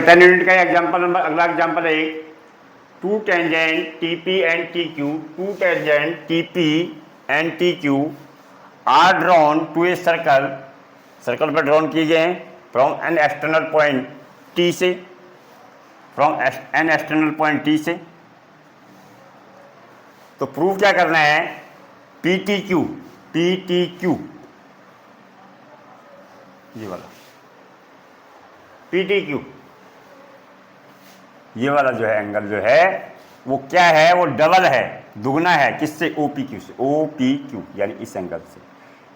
10 unit का example number, अगला example है two tangent T P and T Q, two tangent T P and T Q are drawn to a circle, circle पर drawn किए गए हैं from an external point T से, from an external point T से। तो proof क्या करना है, P T Q, P T Q ये वाला पी टी क्यू, ये वाला जो है एंगल जो है वो क्या है, वो डबल है, दुगना है, किससे, ओ पी क्यू से, ओ पी क्यू यानी इस एंगल से।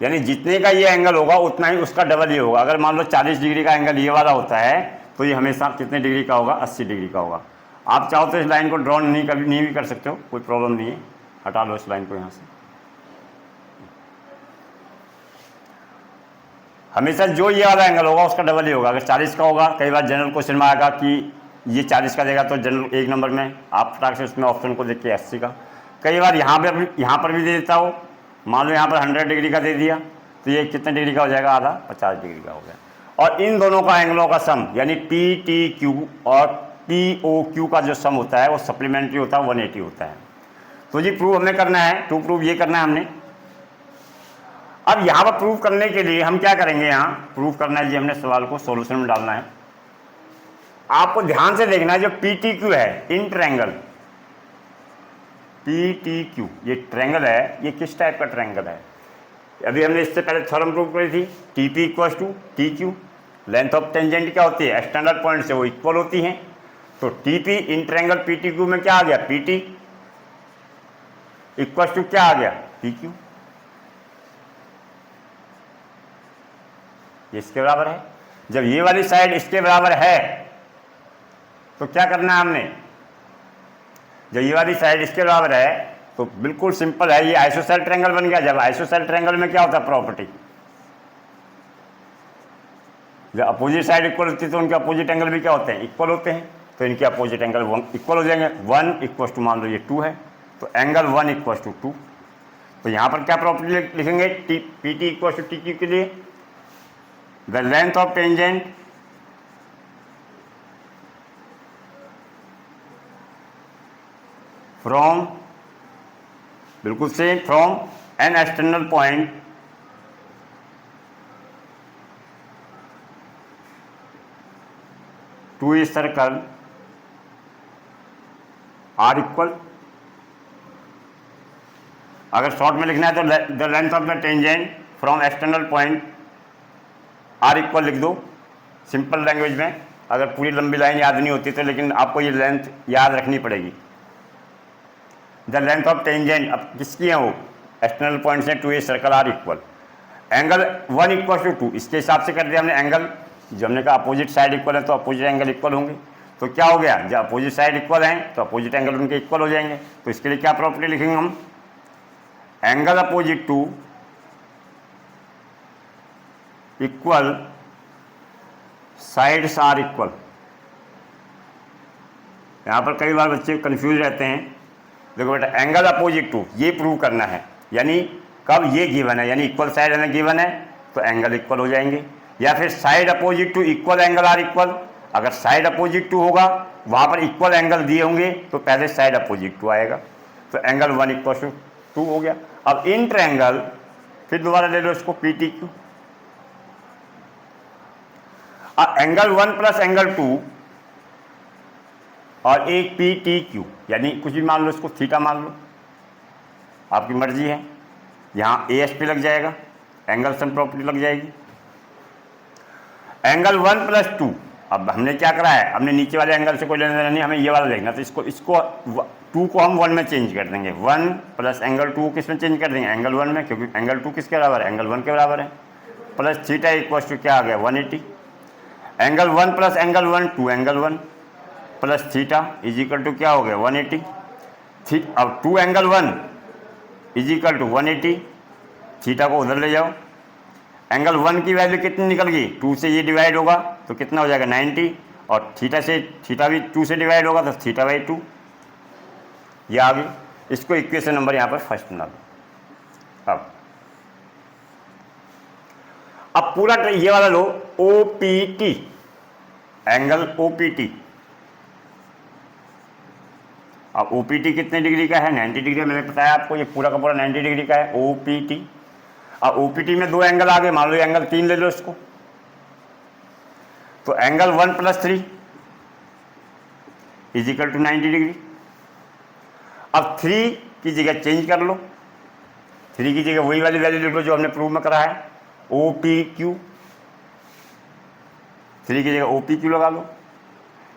यानी जितने का ये एंगल होगा उतना ही उसका डबल ही होगा। अगर मान लो 40 डिग्री का एंगल ये वाला होता है तो ये हमेशा कितने डिग्री का होगा, 80 डिग्री का होगा। आप चाहो तो इस लाइन को ड्रॉ नहीं भी कर सकते हो, कोई प्रॉब्लम नहीं है, हटा लो इस लाइन को यहाँ से। हमेशा जो ये वाला एंगल होगा उसका डबल ही होगा। अगर 40 का होगा, कई बार जनरल क्वेश्चन में आएगा कि ये 40 का देगा तो जनरल एक नंबर में आप फटाक से उसमें ऑप्शन को देख के 80 का। कई बार यहाँ पर भी दे देता हो, मान लो यहाँ पर 100 डिग्री का दे दिया तो ये कितने डिग्री का हो जाएगा, आधा 50 डिग्री का हो गया। और इन दोनों का एंगलों का सम यानी पी टी क्यू और टी ओ क्यू का जो सम होता है वो सप्लीमेंट्री होता है, 180 होता है। तो जी प्रूव हमें करना है, टू प्रूव ये करना है हमने। अब यहाँ पर प्रूव करने के लिए हम क्या करेंगे, यहाँ प्रूव करना है जी, हमने सवाल को सॉल्यूशन में डालना है। आपको ध्यान से देखना है जो पी टी क्यू है in triangle, P T Q ये ट्रायंगल है, ये किस टाइप का ट्रायंगल है। अभी हमने इससे पहले थ्योरम प्रूव करी थी, T P equals to T Q, length of tangent क्या होती है, एक्सटर्नल पॉइंट से वो इक्वल होती हैं। तो T P in triangle P T Q में क्या आ गया, पी टी इक्वल्स टू क्या आ गया, पी क्यू, ये इसके बराबर है। जब ये वाली साइड इसके बराबर है तो क्या करना है हमने, जब ये वाली साइड इसके बराबर है तो बिल्कुल सिंपल है, ये आइसोसेल ट्रायंगल बन गया। जब आइसोसेल ट्रायंगल में क्या होता है प्रॉपर्टी, जब अपोजिट साइड इक्वल होती है तो उनके अपोजिट एंगल भी क्या होते हैं, इक्वल होते हैं। तो इनके अपोजिट एंगल 1 इक्वल हो जाएंगे। 1 इक्वल टू मान लो ये 2 है तो एंगल 1 इक्वल टू 2। तो यहाँ पर क्या प्रॉपर्टी लिखेंगे, P T equal to T Q के लिए the length of tangent from, बिल्कुल से, from an external point to a circle are equal. अगर शॉर्ट में लिखना है तो the length of the tangent from external point are equal लिख दो सिंपल लैंग्वेज में। अगर पूरी लंबी लाइन याद नहीं होती तो लेकिन आपको ये लेंथ याद रखनी पड़ेगी। द लेंथ ऑफ टेंजेंट अब किसकी है, वो एक्सटर्नल पॉइंट से to a circle are equal, angle 1 equal to 2, इसके हिसाब से कर दिया हमने एंगल। जो हमने कहा अपोजिट साइड इक्वल है तो अपोजिट एंगल इक्वल होंगे। तो क्या हो गया, जब अपोजिट साइड इक्वल हैं तो अपोजिट एंगल उनके इक्वल हो जाएंगे। तो इसके लिए क्या प्रॉपर्टी लिखेंगे हम, angle opposite to equal sides are equal. यहाँ पर कई बार बच्चे कंफ्यूज रहते हैं। देखो बेटा, एंगल अपोजिट टू ये प्रूव करना है, यानी कब ये गिवन है, यानी इक्वल साइड है गिवन है तो एंगल इक्वल हो जाएंगे। या फिर side opposite to equal angle are equal, अगर साइड अपोजिट टू होगा वहाँ पर इक्वल एंगल दिए होंगे तो पहले साइड अपोजिट टू आएगा। तो एंगल 1 इक्वल टू 2 हो गया। अब इन ट्रायंगल फिर दोबारा ले लो इसको P T Q, angle 1 plus angle 2 और एक पी टी क्यू, यानी कुछ भी मान लो, इसको थीटा मान लो, आपकी मर्जी है। यहाँ ए एस पी लग जाएगा, एंगल सम प्रॉपर्टी लग जाएगी। एंगल 1 प्लस 2, अब हमने क्या करा है, हमने नीचे वाले एंगल से कोई लेना देना नहीं, हमें ये वाला देखना। तो इसको 2 को हम 1 में चेंज कर देंगे। 1 प्लस एंगल 2 किस में चेंज कर देंगे, एंगल 1 में, क्योंकि एंगल 2 किसके बराबर है, एंगल 1 के बराबर है। प्लस थीटा इक्वल टू क्या आ गया, 180। Angle 1 plus angle 1 2 angle 1 plus theta is equal to क्या हो गया, 180। अब 2 angle 1 is equal to 180, theta को उधर ले जाओ। एंगल 1 की वैल्यू कितनी निकल गई, 2 से ये डिवाइड होगा तो कितना हो जाएगा 90, और थीटा भी 2 से डिवाइड होगा तो थीटा बाई 2, ये आ गई। इसको इक्वेशन नंबर यहाँ पर फर्स्ट बना दो। अब पूरा ये वाला लो, O P T, angle OPT। अब OPT कितने डिग्री का है? 90 डिग्री। मैंने बताया आपको ये पूरा का पूरा 90 डिग्री का है OPT। अब OPT में दो एंगल आ गए, मान लो एंगल 3 ले लो इसको, तो एंगल 1 + 3 = 90 डिग्री। अब 3 की जगह चेंज कर लो, 3 की जगह वही वाली वैल्यू लिख लो जो हमने प्रूव में करा है, OPQ। 3 की जगह OPQ लगा लो,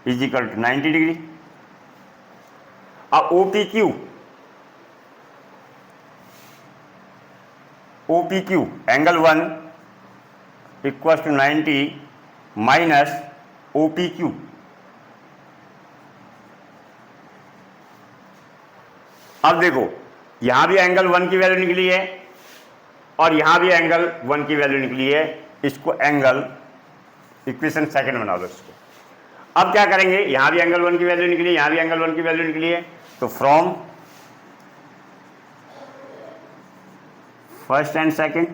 = 90 डिग्री। अब OPQ एंगल 1 = 90 माइनस OPQ। अब देखो यहां भी एंगल 1 की वैल्यू निकली है और यहां भी एंगल 1 की वैल्यू निकली है। इसको एंगल इक्वेशन सेकंड बना लो इसको। अब क्या करेंगे, यहां भी एंगल 1 की वैल्यू निकली है, यहां भी एंगल 1 की वैल्यू निकली है, तो फ्रॉम फर्स्ट एंड सेकंड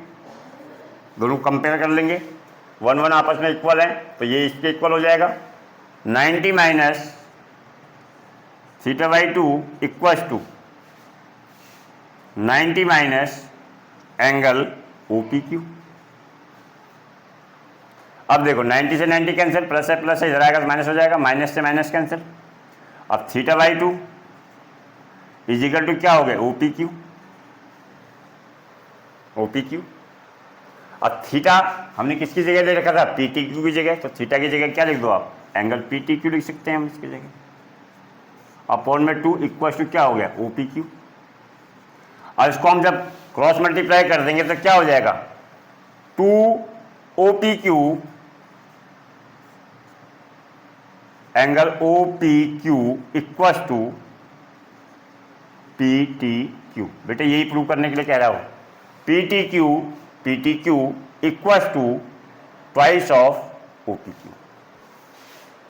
दोनों कंपेयर कर लेंगे। 1 1 आपस में इक्वल है तो ये इसके इक्वल हो जाएगा। 90 माइनस θ/2 = 90 माइनस एंगल OPQ। अब देखो 90 से 90 कैंसिल, प्लस है प्लस है, इधर आएगा तो माइनस हो जाएगा, माइनस से माइनस कैंसिल। अब θ/2 = क्या हो गया? OPQ। अब थीटा हमने किसकी जगह ले रखा था? PTQ की जगह, तो थीटा की जगह क्या लिख दो आप? एंगल PTQ लिख सकते हैं हम इसकी जगह। अपॉन में 2 = क्या हो गया? OPQ। और इसको हम जब क्रॉस मल्टीप्लाई कर देंगे तो क्या हो जाएगा? 2 OPQ एंगल OPQ = PTQ। बेटे यही प्रूव करने के लिए कह रहा हूं, PTQ = ट्वाइस ऑफ OPQ।